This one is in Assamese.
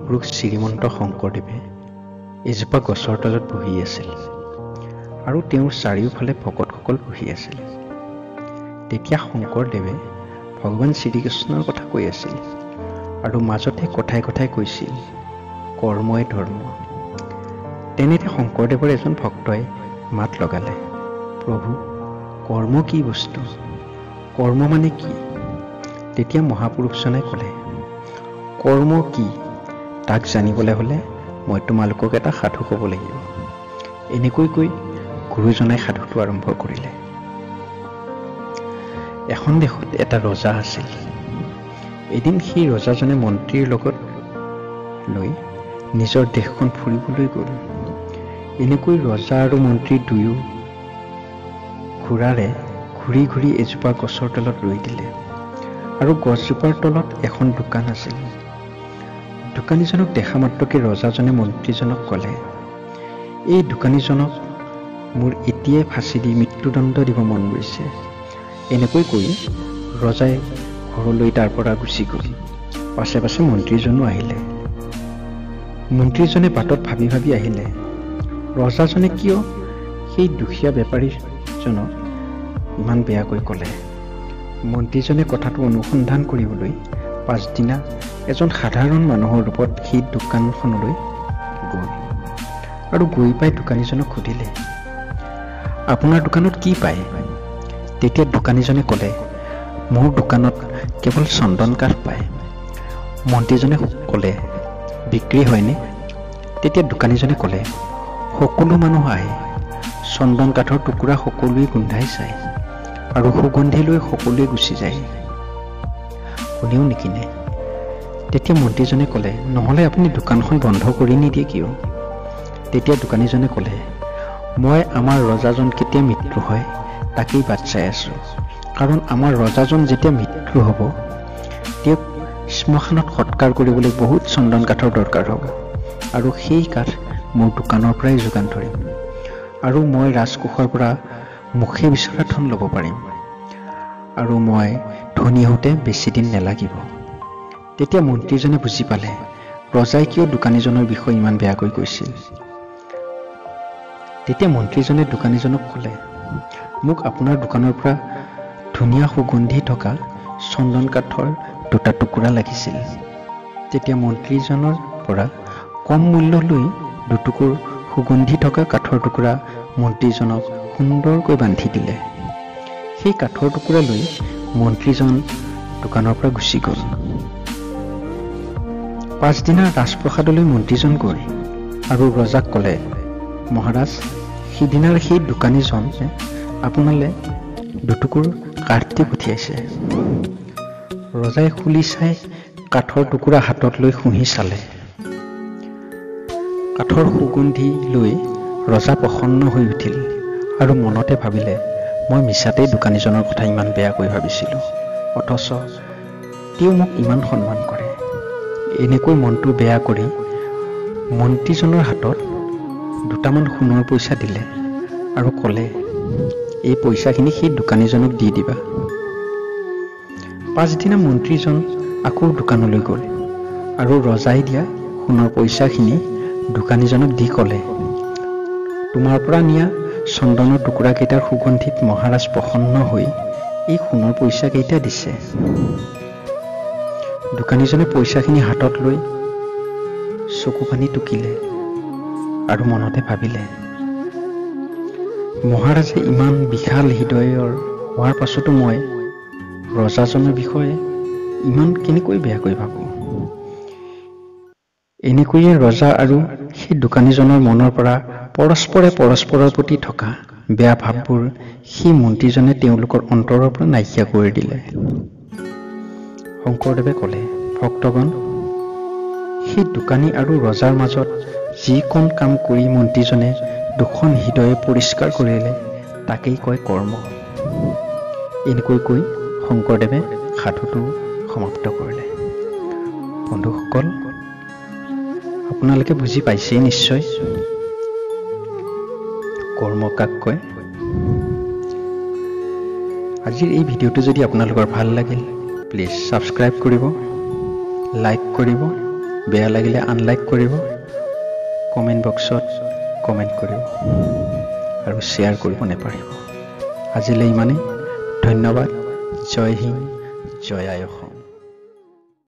মহাপুৰুষ শ্ৰীমন্ত শংকৰদেৱে এজোপা গছৰ তলত বহি আছিল আৰু তেওঁৰ চাৰিওফালে ভকতসকল বহি আছিল। তেতিয়া শংকৰদেৱে ভগৱান শ্ৰীকৃষ্ণৰ কথা কৈ আছিল আৰু মাজতে কথাই কথাই কৈছিল, কৰ্মই ধৰ্ম। তেনেতে শংকৰদেৱৰ এজন ভক্তই মাত লগালে, প্ৰভু, কৰ্ম কি বস্তু? কৰ্ম মানে কি? তেতিয়া মহাপুৰুষজনে ক'লে, কৰ্ম কি তাক জানিবলৈ হ'লে মই তোমালোকক এটা সাধু ক'ব লাগিব। এনেকৈ কৈ গুৰুজনাই সাধুটো আৰম্ভ কৰিলে। এখন দেশত এটা ৰজা আছিল। এদিন সেই ৰজাজনে মন্ত্ৰীৰ লগত লৈ নিজৰ দেশখন ফুৰিবলৈ গ'ল। এনেকৈ ৰজা আৰু মন্ত্ৰী দুয়ো ঘোঁৰাৰে ঘূৰি ঘূৰি এজোপা গছৰ তলত ৰৈ দিলে আৰু গছজোপাৰ তলত এখন দোকান আছিল। দোকানীজনক দেখা মাত্ৰকে ৰজাজনে মন্ত্ৰীজনক ক'লে, এই দোকানীজনক মোৰ এতিয়াই ফাঁচি দি মৃত্যুদণ্ড দিব মন গৈছে। এনেকৈ কৈ ৰজাই ঘৰলৈ তাৰ পৰা গুচি গ'ল। পাছে পাছে মন্ত্ৰীজনো আহিলে। মন্ত্ৰীজনে বাটত ভাবি ভাবি আহিলে, ৰজাজনে কিয় সেই দুখীয়া বেপাৰীজনক ইমান বেয়াকৈ ক'লে। মন্ত্ৰীজনে কথাটো অনুসন্ধান কৰিবলৈ পাছদিনা এজন সাধাৰণ মানুহৰ ৰূপত সেই দোকানখনলৈ গ'ল আৰু গৈ পাই দোকানীজনক সুধিলে, আপোনাৰ দোকানত কি পায়? তেতিয়া দোকানীজনে ক'লে, মোৰ দোকানত কেৱল চন্দন কাঠ পায়। মন্ত্ৰীজনে ক'লে, বিক্ৰী হয়নে? তেতিয়া দোকানীজনে ক'লে, সকলো মানুহ আহে, চন্দন কাঠৰ টুকুৰা সকলোৱে গোন্ধাই চায় আৰু সুগন্ধি লৈ সকলোৱে গুচি যায়, কোনেও নিকিনে। তেতিয়া মন্ত্ৰীজনে ক'লে, নহ'লে আপুনি দোকানখন বন্ধ কৰি নিদিয়ে কিয়? তেতিয়া দোকানীজনে ক'লে, মই আমাৰ ৰজাজন কেতিয়া মৃত্যু হয় তাকেই বাট চাই আছোঁ। কাৰণ আমাৰ ৰজাজন যেতিয়া মৃত্যু হ'ব, তেওঁক শ্মশানত সৎকাৰ কৰিবলৈ বহুত চন্দন কাঠৰ দৰকাৰ হ'ব আৰু সেই কাঠ মোৰ দোকানৰ পৰাই যোগান ধৰিম আৰু মই ৰাজকোষৰ পৰা মুখে বিচৰা ধন ল'ব পাৰিম আৰু মই ধনী হওঁতে বেছিদিন নেলাগিব। তেতিয়া মন্ত্ৰীজনে বুজি পালে ৰজাই কিয় দোকানীজনৰ বিষয়ে ইমান বেয়াকৈ কৈছিল। তেতিয়া মন্ত্ৰীজনে দোকানীজনক ক'লে, মোক আপোনাৰ দোকানৰ পৰা ধুনীয়া সুগন্ধি থকা চন্দন কাঠৰ 2টা টুকুৰা লাগিছিল। তেতিয়া মন্ত্ৰীজনৰ পৰা কম মূল্য লৈ 2টুকুৰ সুগন্ধি থকা কাঠৰ টুকুৰা মন্ত্ৰীজনক সুন্দৰকৈ বান্ধি দিলে। সেই কাঠৰ টুকুৰা লৈ মন্ত্ৰীজন দোকানৰ পৰা গুচি গ'ল। পাছদিনা ৰাজপ্ৰসাদলৈ মন্ত্ৰীজন গ'ল আৰু ৰজাক ক'লে, মহাৰাজ, সিদিনাৰ সেই দোকানীজনে আপোনালৈ 2টুকুৰ কাঠ দি পঠিয়াইছে। ৰজাই খুলি চাই কাঠৰ টুকুৰা হাতত লৈ শুহি চালে। কাঠৰ সুগন্ধি লৈ ৰজা প্ৰসন্ন হৈ উঠিল আৰু মনতে ভাবিলে, মই মিছাতেই দোকানীজনৰ কথা ইমান বেয়াকৈ ভাবিছিলোঁ, অথচ তেওঁ মোক ইমান সন্মান কৰে। এনেকৈ মনটো বেয়া কৰি মন্ত্ৰীজনৰ হাতত 2টামান সোণৰ পইচা দিলে আৰু ক'লে, এই পইচাখিনি সেই দোকানীজনক দি দিবা। পাছদিনা মন্ত্ৰীজন আকৌ দোকানলৈ গ'ল আৰু ৰজাই দিয়া সোণৰ পইচাখিনি দোকানীজনক দি ক'লে, তোমাৰ পৰা নিয়া চন্দনৰ টুকুৰাকেইটাৰ সুগন্ধিত মহাৰাজ প্ৰসন্ন হৈ এই সোণৰ পইচাকেইটা দিছে। দোকানীজনে পইচাখিনি হাতত লৈ চকু পানী টুকিলে আৰু মনতে ভাবিলে, মহাৰাজে ইমান বিশাল হৃদয়ৰ হোৱাৰ পাছতো মই ৰজাজনৰ বিষয়ে ইমান কেনেকৈ বেয়াকৈ ভাবোঁ। এনেকৈয়ে ৰজা আৰু সেই দোকানীজনৰ মনৰ পৰা পৰস্পৰৰ প্ৰতি থকা বেয়া ভাৱবোৰ সেই মন্ত্ৰীজনে তেওঁলোকৰ অন্তৰৰ পৰা নাইকিয়া কৰি দিলে। শংকৰদেৱে ক'লে, ভক্তগণ, সেই দোকানী আৰু ৰজাৰ মাজত যিকণ কাম কৰি মন্ত্ৰীজনে 2খন হৃদয়ে পৰিষ্কাৰ কৰিলে তাকেই কয় কৰ্ম। এনেকৈ কৈ শংকৰদেৱে সাধুটো সমাপ্ত কৰিলে। বন্ধুসকল, আপোনালোকে বুজি পাইছেই নিশ্চয় কৰ্ম কাক কয়। আজিৰ এই ভিডিঅ'টো যদি আপোনালোকৰ ভাল লাগিল, প্লিজ ছাবস্ক্ৰাইব কৰিব, লাইক কৰিব বেয়া লাগিলে আনলাইক কৰিব, কমেণ্ট বক্সত কমেণ্ট কৰিব আৰু শ্বেয়াৰ কৰিব নেপাহৰিব। আজিলৈ ইমানেই। ধন্যবাদ। জয় হিন্দ, জয় আই অসম।